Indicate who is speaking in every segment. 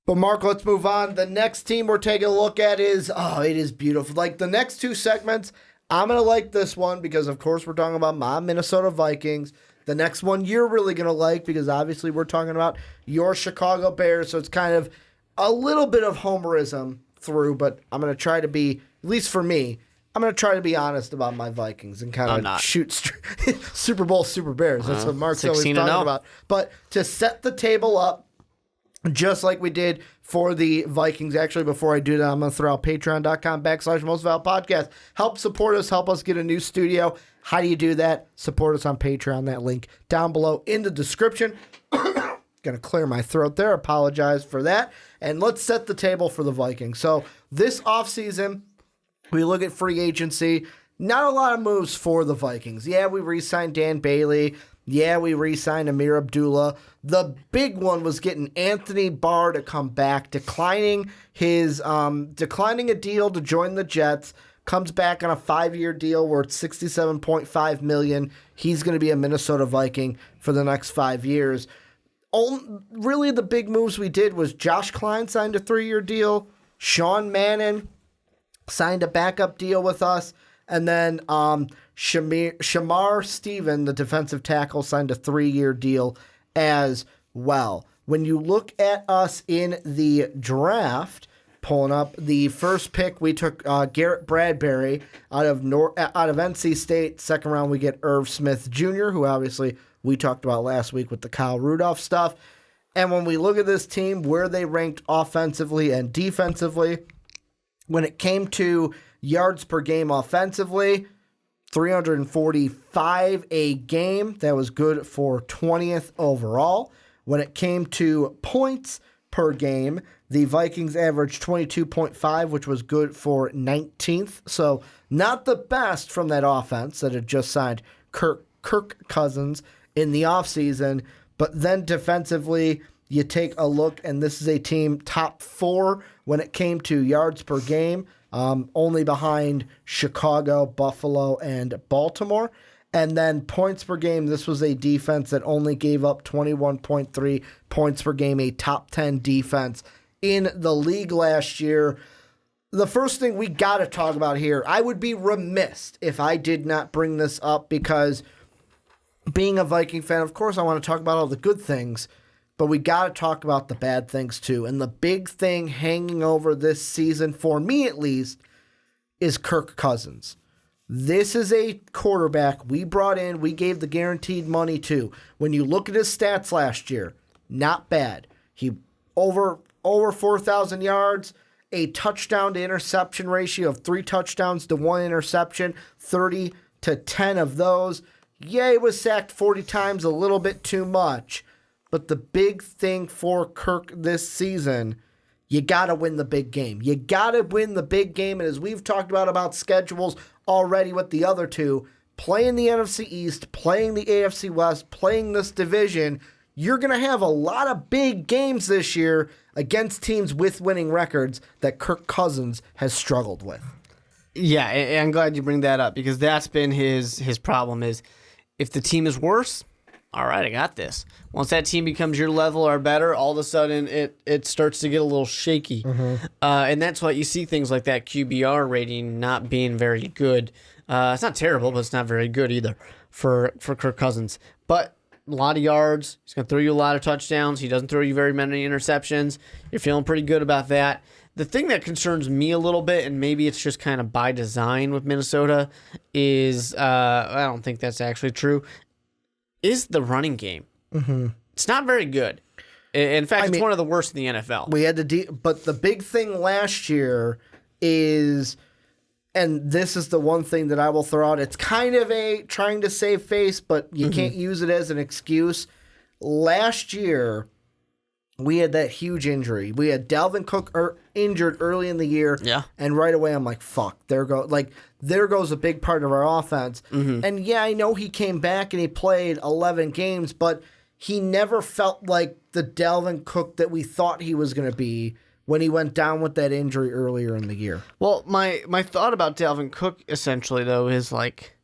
Speaker 1: But Mark, let's move on. The next team we're taking a look at is, it is beautiful. Like the next two segments, I'm going to like this one because, of course, we're talking about my Minnesota Vikings. The next one you're really going to like because, obviously, we're talking about your Chicago Bears. So it's kind of a little bit of homerism through, but I'm going to try to be, at least for me, I'm going to try to be honest about my Vikings and kind of shoot Super Bowl Super Bears. That's what Mark's always talking about. But to set the table up, just like we did for the Vikings. Actually, before I do that, I'm going to throw out patreon.com/mostvaluedpodcast. Help support us. Help us get a new studio. How do you do that? Support us on Patreon. That link down below in the description. Going to clear my throat there. Apologize for that. And let's set the table for the Vikings. So this offseason, we look at free agency. Not a lot of moves for the Vikings. Yeah, we re-signed Dan Bailey. Yeah, we re-signed Amir Abdullah. The big one was getting Anthony Barr to come back, declining a deal to join the Jets. Comes back on a 5-year deal worth $67.5 million. He's going to be a Minnesota Viking for the next 5 years. Really, the big moves we did was Josh Klein signed a 3-year deal. Sean Mannon signed a backup deal with us. And then Shamar Stephen, the defensive tackle, signed a 3-year deal as well. When you look at us in the draft, pulling up the first pick, we took Garrett Bradbury out of NC State. Second round, we get Irv Smith Jr., who obviously we talked about last week with the Kyle Rudolph stuff. And when we look at this team, where they ranked offensively and defensively, when it came to yards per game offensively, 345 a game. That was good for 20th overall. When it came to points per game, the Vikings averaged 22.5, which was good for 19th. So not the best from that offense that had just signed Kirk Cousins in the offseason. But then defensively, you take a look, and this is a team top 4 when it came to yards per game. Only behind Chicago, Buffalo, and Baltimore. And then points per game, this was a defense that only gave up 21.3 points per game, a top 10 defense in the league last year. The first thing we got to talk about here, I would be remiss if I did not bring this up because being a Viking fan, of course I want to talk about all the good things, but we got to talk about the bad things too. And the big thing hanging over this season, for me at least, is Kirk Cousins. This is a quarterback we brought in, we gave the guaranteed money to. When you look at his stats last year, not bad. He over 4,000 yards, a touchdown to interception ratio of 3 touchdowns to 1 interception, 30 to 10 of those. Yeah, he was sacked 40 times, a little bit too much. But the big thing for Kirk this season, you got to win the big game. You got to win the big game. And as we've talked about schedules already with the other two, playing the NFC East, playing the AFC West, playing this division, you're going to have a lot of big games this year against teams with winning records that Kirk Cousins has struggled with.
Speaker 2: Yeah, and I'm glad you bring that up because that's been his problem is if the team is worse, all right, I got this. Once that team becomes your level or better, all of a sudden it starts to get a little shaky. Mm-hmm. And that's why you see things like that QBR rating not being very good. It's not terrible, but it's not very good either for Kirk Cousins. But a lot of yards. He's going to throw you a lot of touchdowns. He doesn't throw you very many interceptions. You're feeling pretty good about that. The thing that concerns me a little bit, and maybe it's just kind of by design with Minnesota, is I don't think that's actually true, is the running game. Mm-hmm. It's not very good. In fact, it's one of the worst in the NFL.
Speaker 1: We had to but the big thing last year is, and this is the one thing that I will throw out, it's kind of a trying to save face, but you can't use it as an excuse. Last year, we had that huge injury. We had Dalvin Cook injured early in the year, and right away I'm like, fuck, there goes a big part of our offense. Mm-hmm. And yeah, I know he came back and he played 11 games, but he never felt like the Dalvin Cook that we thought he was going to be when he went down with that injury earlier in the year.
Speaker 2: Well, my thought about Dalvin Cook essentially, though, is like,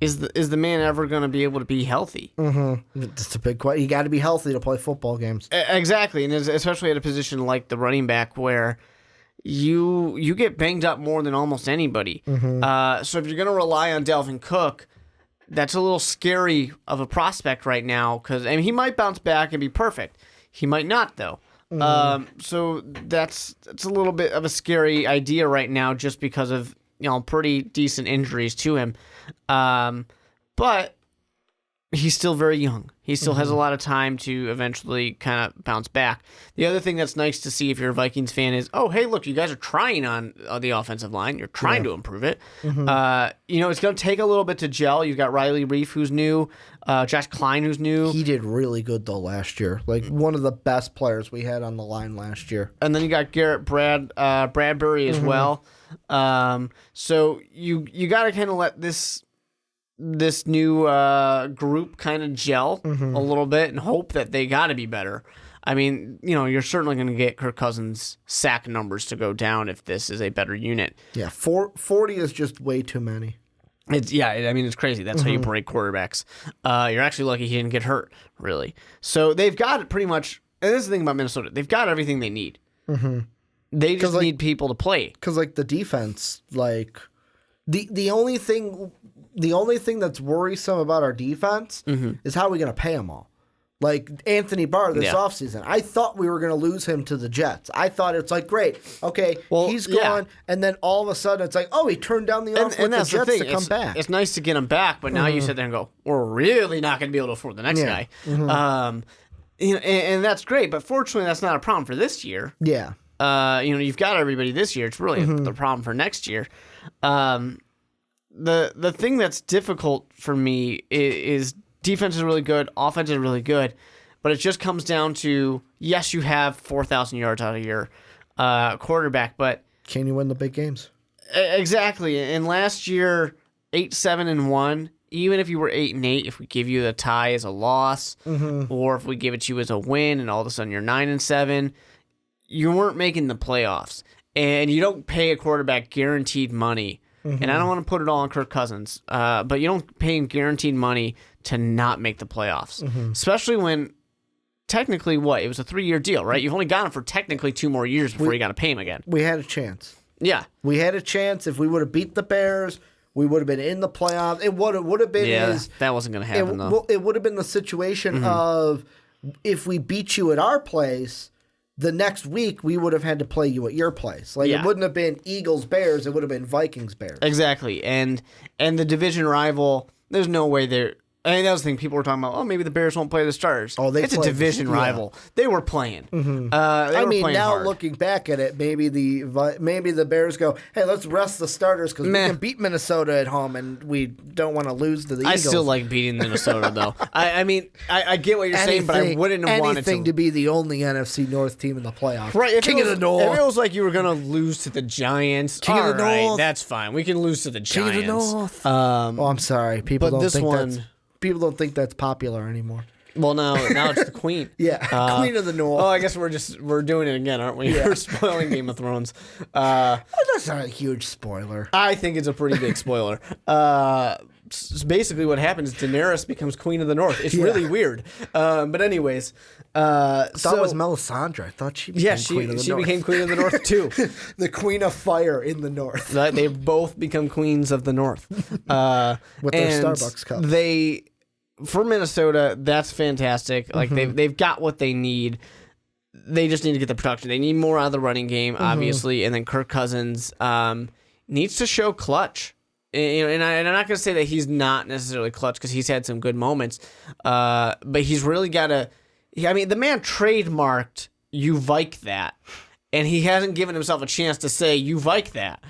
Speaker 2: is the man ever going to be able to be healthy?
Speaker 1: It's a big question. You got to be healthy to play football games.
Speaker 2: Exactly, and especially at a position like the running back where you get banged up more than almost anybody. So if you're going to rely on Dalvin Cook, that's a little scary of a prospect right now because he might bounce back and be perfect. He might not though. So that's a little bit of a scary idea right now just because of pretty decent injuries to him. But he's still very young. He still has a lot of time to eventually kind of bounce back. The other thing that's nice to see if you're a Vikings fan is, oh, hey, look, you guys are trying on the offensive line. You're trying to improve it. It's going to take a little bit to gel. You've got Riley Reif, who's new, Josh Klein, who's new.
Speaker 1: He did really good, though, last year. Like, one of the best players we had on the line last year.
Speaker 2: And then you got Garrett Bradbury as well. So you got to kind of let this new group kind of gel a little bit and hope that they got to be better. I mean, you're certainly going to get Kirk Cousins' sack numbers to go down if this is a better unit.
Speaker 1: Yeah, 40 is just way too many.
Speaker 2: It's crazy. That's how you break quarterbacks. You're actually lucky he didn't get hurt, really. So they've got it pretty much, and this is the thing about Minnesota. They've got everything they need. They just need people to play.
Speaker 1: Because, the defense, the only thing that's worrisome about our defense is how are we going to pay them all. Like Anthony Barr this offseason. I thought we were going to lose him to the Jets. I thought it's great. Okay, he's gone. And then all of a sudden it's he turned down the offer with the Jets to come back.
Speaker 2: It's nice to get him back, but now you sit there and go, we're really not going to be able to afford the next guy. And that's great, but fortunately that's not a problem for this year.
Speaker 1: Yeah.
Speaker 2: You've got everybody this year. It's really the problem for next year. The thing that's difficult for me is defense is really good, offense is really good, but it just comes down to, yes, you have 4,000 yards out of your quarterback, but
Speaker 1: can you win the big games?
Speaker 2: Exactly. And last year, 8-7-1. Even if you were 8-8, if we give you the tie as a loss, or if we give it to you as a win, and all of a sudden you're 9-7, you weren't making the playoffs, and you don't pay a quarterback guaranteed money. And I don't want to put it all on Kirk Cousins, but you don't pay him guaranteed money to not make the playoffs, especially when technically it was a 3-year deal, right? You've only got him for technically 2 more years before you got to pay him again.
Speaker 1: We had a chance.
Speaker 2: Yeah.
Speaker 1: We had a chance. If we would have beat the Bears, we would have been in the playoffs. It would have been
Speaker 2: that wasn't going to happen, though.
Speaker 1: It would have been the situation of if we beat you at our place, the next week we would have had to play you at your place. It wouldn't have been Eagles-Bears. It would have been Vikings-Bears.
Speaker 2: Exactly. And the division rival, there's no way they're... that was the thing. People were talking about, the Bears won't play the starters. It's a division rival. They were playing.
Speaker 1: Now looking back at it, maybe the Bears go, hey, let's rest the starters because we can beat Minnesota at home and we don't want to lose to the Eagles.
Speaker 2: I still like beating Minnesota, though. I get what you're saying, but I wouldn't have wanted
Speaker 1: anything to be the only NFC North team in the playoffs.
Speaker 2: Right.
Speaker 1: King of the North.
Speaker 2: If it was like you were going to lose to the Giants, King of the North. That's fine. We can lose to the Giants.
Speaker 1: King of the North. I'm sorry. People don't think that's popular anymore.
Speaker 2: Well, now it's the Queen.
Speaker 1: Queen of the North.
Speaker 2: Oh, I guess we're doing it again, aren't we? We're spoiling Game of Thrones.
Speaker 1: That's not a huge spoiler.
Speaker 2: I think it's a pretty big spoiler. Basically, what happens is Daenerys becomes Queen of the North. It's really weird. But anyways,
Speaker 1: I thought it was Melisandre. I thought she became Queen of the North.
Speaker 2: She became Queen of the North too.
Speaker 1: The Queen of Fire in the North.
Speaker 2: They both become Queens of the North
Speaker 1: with their Starbucks cups.
Speaker 2: For Minnesota, that's fantastic. They've got what they need. They just need to get the production. They need more out of the running game, obviously, and then Kirk Cousins needs to show clutch. And I'm not going to say that he's not necessarily clutch because he's had some good moments, but he's really got to. The man trademarked "you Vike that," and he hasn't given himself a chance to say "you Vike that."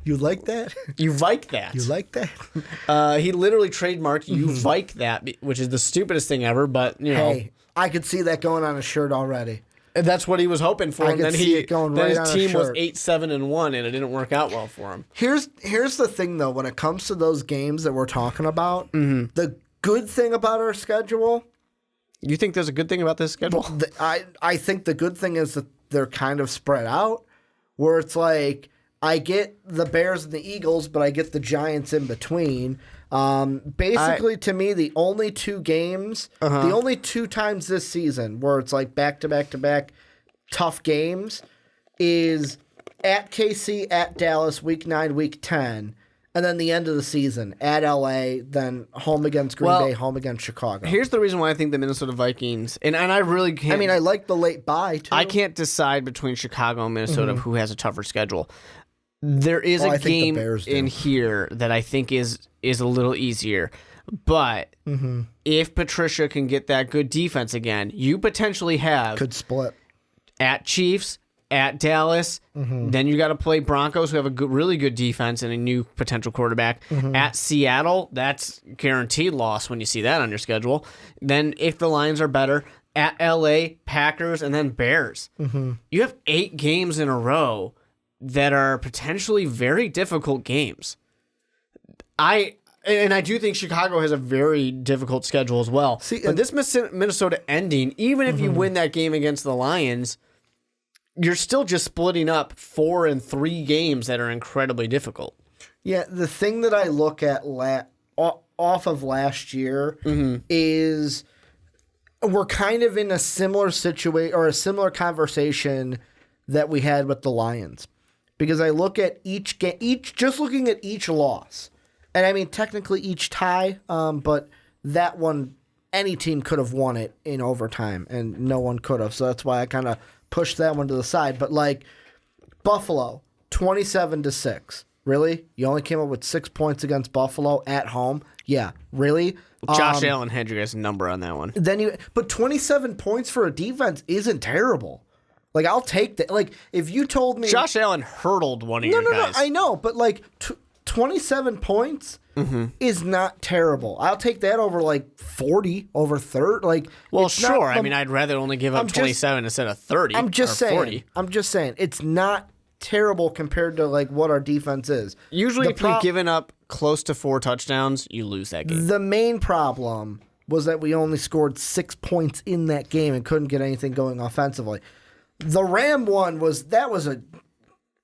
Speaker 1: You like that?
Speaker 2: You Vike that.
Speaker 1: You like that?
Speaker 2: He literally trademarked "you Vike that," which is the stupidest thing ever. But
Speaker 1: hey, I could see that going on a shirt already.
Speaker 2: And that's what he was hoping for.
Speaker 1: And then
Speaker 2: his team was 8-7-1, and it didn't work out well for him.
Speaker 1: Here's the thing, though. When it comes to those games that we're talking about, the good thing about our schedule.
Speaker 2: You think there's a good thing about this schedule?
Speaker 1: I think the good thing is that they're kind of spread out, where it's I get the Bears and the Eagles, but I get the Giants in between. Basically, to me, the only two games, the only two times this season where it's like back-to-back-to-back tough games is at KC, at Dallas, Week 9, Week 10, and then the end of the season at LA, then home against Green Bay, home against Chicago.
Speaker 2: Here's the reason why I think the Minnesota Vikings, and I really can't.
Speaker 1: I mean, I like the late bye, too.
Speaker 2: I can't decide between Chicago and Minnesota who has a tougher schedule. There is a game in here that I think is a little easier. But if Patricia can get that good defense again, you potentially have...
Speaker 1: Could split.
Speaker 2: At Chiefs, at Dallas, then you got to play Broncos, who have a really good defense and a new potential quarterback. At Seattle, that's guaranteed loss when you see that on your schedule. Then if the Lions are better, at LA, Packers, and then Bears. You have 8 games in a row that are potentially very difficult games. I do think Chicago has a very difficult schedule as well. But this Minnesota ending, even if you win that game against the Lions, you're still just splitting up 4 and 3 games that are incredibly difficult.
Speaker 1: Yeah, the thing that I look at off of last year is we're kind of in a similar situation or a similar conversation that we had with the Lions. Because I look at each game, just looking at each loss, and I mean technically each tie, but that one, any team could have won it in overtime, and no one could have. So that's why I kind of pushed that one to the side. But like Buffalo, 27-6. Really? You only came up with 6 points against Buffalo at home? Yeah. Really?
Speaker 2: Josh Allen had you guys' number on that one.
Speaker 1: But 27 points for a defense isn't terrible. Like, I'll take that. Like, if you told me...
Speaker 2: Josh Allen hurdled one of your guys.
Speaker 1: No, I know. But, like, 27 points is not terrible. I'll take that over, like, 40, over 30. Like,
Speaker 2: well, sure. I mean, I'd rather only give up 27 instead of 30
Speaker 1: I'm just saying.
Speaker 2: 40.
Speaker 1: I'm just saying. It's not terrible compared to, like, what our defense is.
Speaker 2: Usually, if you've given up close to 4 touchdowns, you lose that game. The
Speaker 1: main problem was that we only scored 6 points in that game and couldn't get anything going offensively. The Ram one was an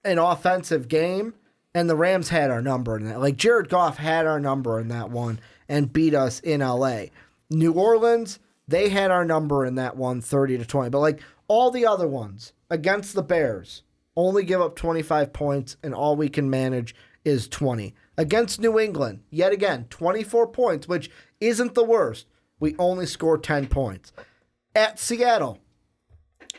Speaker 1: offensive game, and the Rams had our number in that. Like, Jared Goff had our number in that one and beat us in LA. New Orleans, they had our number in that one, 30-20. But, like, all the other ones against the Bears only give up 25 points, and all we can manage is 20. Against New England, yet again, 24 points, which isn't the worst. We only scored 10 points. At Seattle,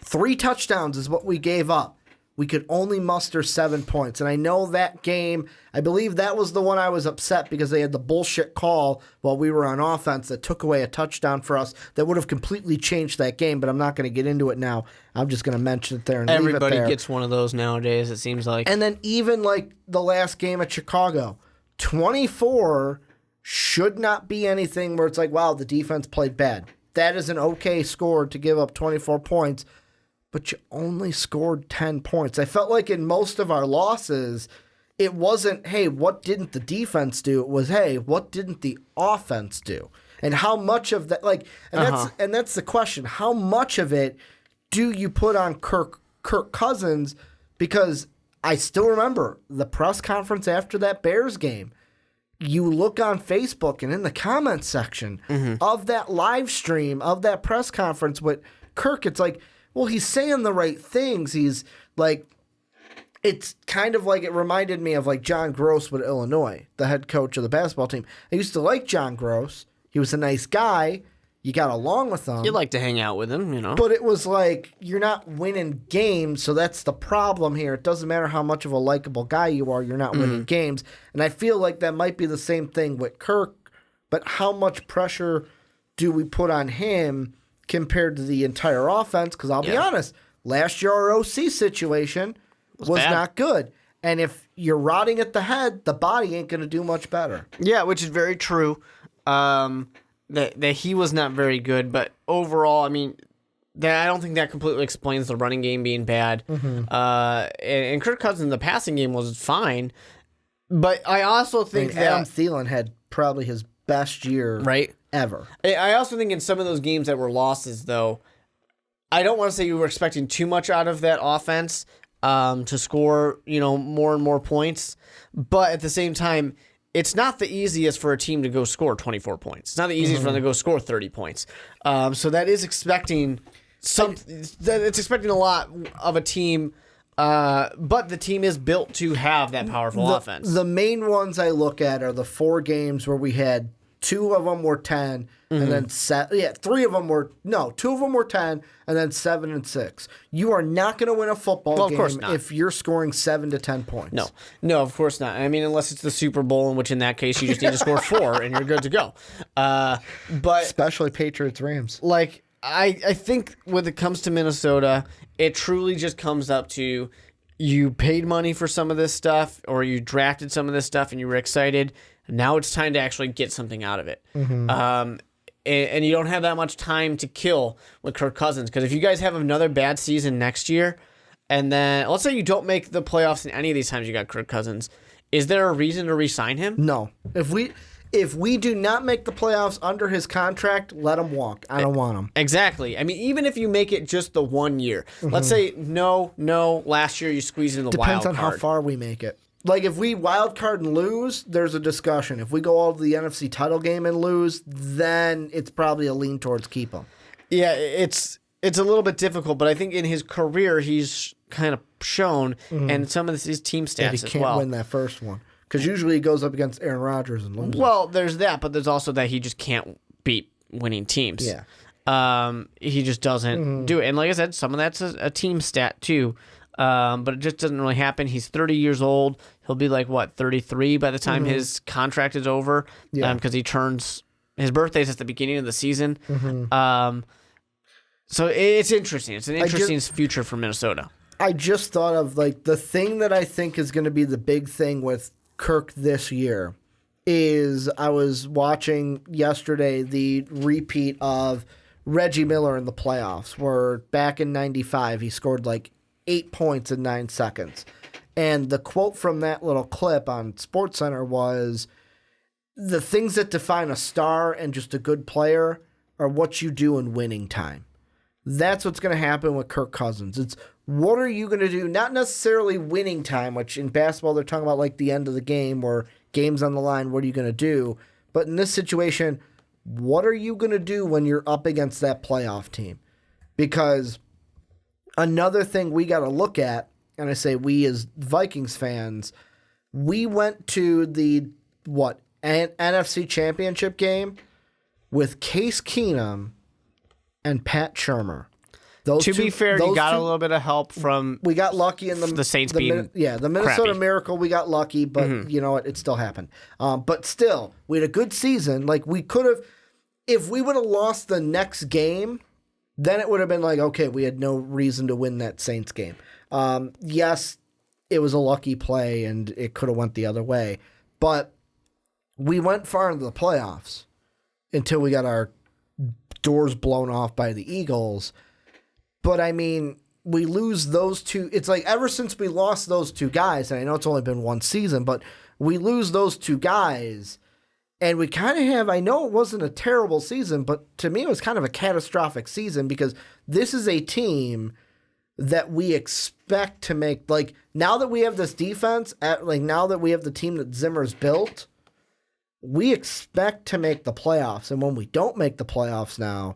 Speaker 1: 3 touchdowns is what we gave up. We could only muster 7 points. And I know that game, I believe that was the one I was upset because they had the bullshit call while we were on offense that took away a touchdown for us that would have completely changed that game, but I'm not going to get into it now. I'm just going to mention it there and leave it there.
Speaker 2: Everybody gets one of those nowadays, it seems like.
Speaker 1: And then even like the last game at Chicago, 24 should not be anything where it's like, wow, the defense played bad. That is an okay score to give up 24 points. But you only scored 10 points. I felt like in most of our losses, it wasn't, hey, what didn't the defense do? It was, hey, what didn't the offense do? And how much of that, like, and that's the question. How much of it do you put on Kirk Cousins? Because I still remember the press conference after that Bears game. You look on Facebook and in the comments section of that live stream of that press conference with Kirk, it's like, well, he's saying the right things. He's like, it's kind of like it reminded me of like John Gross with Illinois, the head coach of the basketball team. I used to like John Gross. He was a nice guy. You got along with him.
Speaker 2: You'd like to hang out with him, you know.
Speaker 1: But it was like, you're not winning games, so that's the problem here. It doesn't matter how much of a likable guy you are, you're not winning games. And I feel like that might be the same thing with Kirk, but how much pressure do we put on him compared to the entire offense? Because I'll be honest, last year our OC situation was not good. And if you're rotting at the head, the body ain't going to do much better.
Speaker 2: Yeah, which is very true. That he was not very good, but overall, I mean, I don't think that completely explains the running game being bad. And Kirk Cousins, the passing game was fine, but I also think that
Speaker 1: Adam Thielen had probably his best year ever.
Speaker 2: I also think in some of those games that were losses, though, I don't want to say you were expecting too much out of that offense. to score, more and more points. But at the same time, it's not the easiest for a team to go score 24 points. It's not the easiest for them to go score 30 points. So that is expecting it's expecting a lot of a team. But the team is built to have that powerful offense.
Speaker 1: The main ones I look at are the 4 games where we had 2 of them were 10, and then 2 of them were 10, and then 7 and 6. You are not going to win a football game if you're scoring 7 to 10 points.
Speaker 2: No, of course not. I mean, unless it's the Super Bowl, in which in that case you just need to score 4 and you're good to go. But
Speaker 1: especially Patriots Rams.
Speaker 2: Like I think when it comes to Minnesota, it truly just comes up to you paid money for some of this stuff, or you drafted some of this stuff, and you were excited. Now it's time to actually get something out of it. And you don't have that much time to kill with Kirk Cousins, because if you guys have another bad season next year, and then let's say you don't make the playoffs in any of these times you got Kirk Cousins, is there a reason to re-sign him?
Speaker 1: No. If we do not make the playoffs under his contract, let him walk. I don't want him.
Speaker 2: Exactly. I mean, even if you make it just the 1 year, let's say no, last year you squeezed in the wild card.
Speaker 1: Depends on how far we make it. Like, if we wild card and lose, there's a discussion. If we go all to the NFC title game and lose, then it's probably a lean towards keep him.
Speaker 2: Yeah, it's a little bit difficult, but I think in his career he's kind of shown, and some of his team stats as well.
Speaker 1: He can't win that first one. Because usually he goes up against Aaron Rodgers and loses.
Speaker 2: Well, there's that, but there's also that he just can't beat winning teams.
Speaker 1: Yeah.
Speaker 2: He just doesn't do it. And like I said, some of that's a team stat too. But it just doesn't really happen. He's 30 years old. He'll be 33 by the time his contract is over.
Speaker 1: Yeah.
Speaker 2: Because his birthday's at the beginning of the season. So it's interesting. It's an interesting future for Minnesota.
Speaker 1: I just thought of the thing that I think is going to be the big thing with Kirk this year is I was watching yesterday the repeat of Reggie Miller in the playoffs, where back in 95 he scored 8 points in 9 seconds. And the quote from that little clip on SportsCenter was, the things that define a star and just a good player are what you do in winning time. That's what's going to happen with Kirk Cousins. It's what are you going to do? Not necessarily winning time, which in basketball they're talking about the end of the game or games on the line. What are you going to do? But in this situation, what are you going to do when you're up against that playoff team? Because another thing we got to look at, and I say we as Vikings fans, we went to the NFC Championship game with Case Keenum and Pat Shurmur.
Speaker 2: To be fair, you got a little bit of help from...
Speaker 1: We got lucky in
Speaker 2: the Saints being
Speaker 1: the Minnesota
Speaker 2: crappy.
Speaker 1: Miracle, we got lucky, but you know what? It still happened. But still, we had a good season. We could have... If we would have lost the next game, then it would have been okay, we had no reason to win that Saints game. Yes, it was a lucky play, and it could have went the other way. But we went far into the playoffs until we got our doors blown off by the Eagles. But, I mean, we lose those two. It's ever since we lost those two guys, and I know it's only been one season, but we lose those two guys, and we kind of have, I know it wasn't a terrible season, but to me it was kind of a catastrophic season because this is a team that we expect to make, now that we have this defense, now that we have the team that Zimmer's built, we expect to make the playoffs. And when we don't make the playoffs now,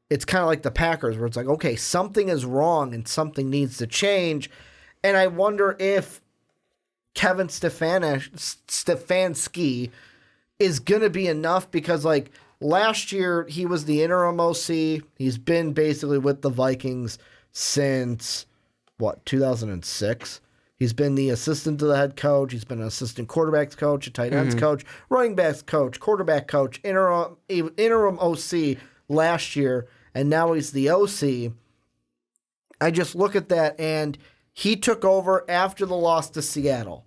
Speaker 1: it's kind of like the Packers, where it's okay, something is wrong and something needs to change. And I wonder if Kevin Stefanski is going to be enough because, last year he was the interim OC. He's been basically with the Vikings since, 2006? He's been the assistant to the head coach. He's been an assistant quarterbacks coach, a tight ends coach, running backs coach, quarterback coach, interim OC last year, and now he's the OC. I just look at that, and he took over after the loss to Seattle.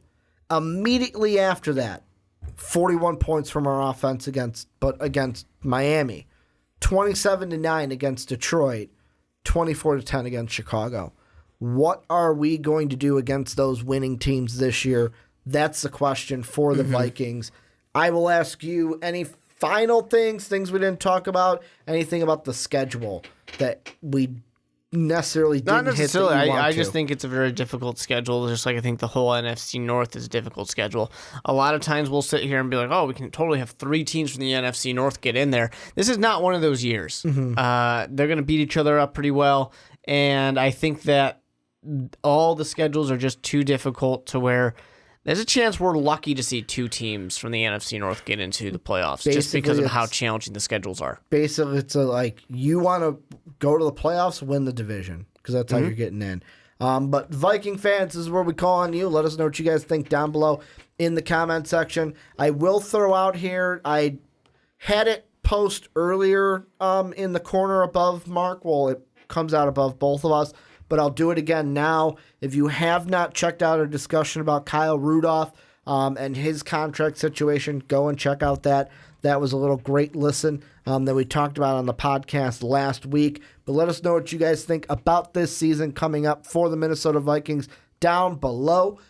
Speaker 1: Immediately after that, 41 points from our offense against Miami, 27-9 against Detroit, 24-10 against Chicago. What are we going to do against those winning teams this year? That's the question for the Vikings. I will ask you any final things we didn't talk about, anything about the schedule that we necessarily didn't
Speaker 2: Not
Speaker 1: hit that
Speaker 2: necessarily.
Speaker 1: you want
Speaker 2: I
Speaker 1: to.
Speaker 2: just think it's a very difficult schedule, just like I think the whole NFC North is a difficult schedule. A lot of times we'll sit here and be like, oh, we can totally have 3 teams from the NFC North get in there. This is not one of those years. They're going to beat each other up pretty well, and I think that all the schedules are just too difficult to where there's a chance we're lucky to see 2 teams from the NFC North get into the playoffs just because of how challenging the schedules are.
Speaker 1: Basically, it's like you want to go to the playoffs, win the division, because that's how you're getting in. But Viking fans, this is where we call on you. Let us know what you guys think down below in the comment section. I will throw out here, I had it post earlier in the corner above Mark. Well, it comes out above both of us, but I'll do it again now. If you have not checked out our discussion about Kyle Rudolph and his contract situation, go and check out that. That was a little great listen that we talked about on the podcast last week. But let us know what you guys think about this season coming up for the Minnesota Vikings down below.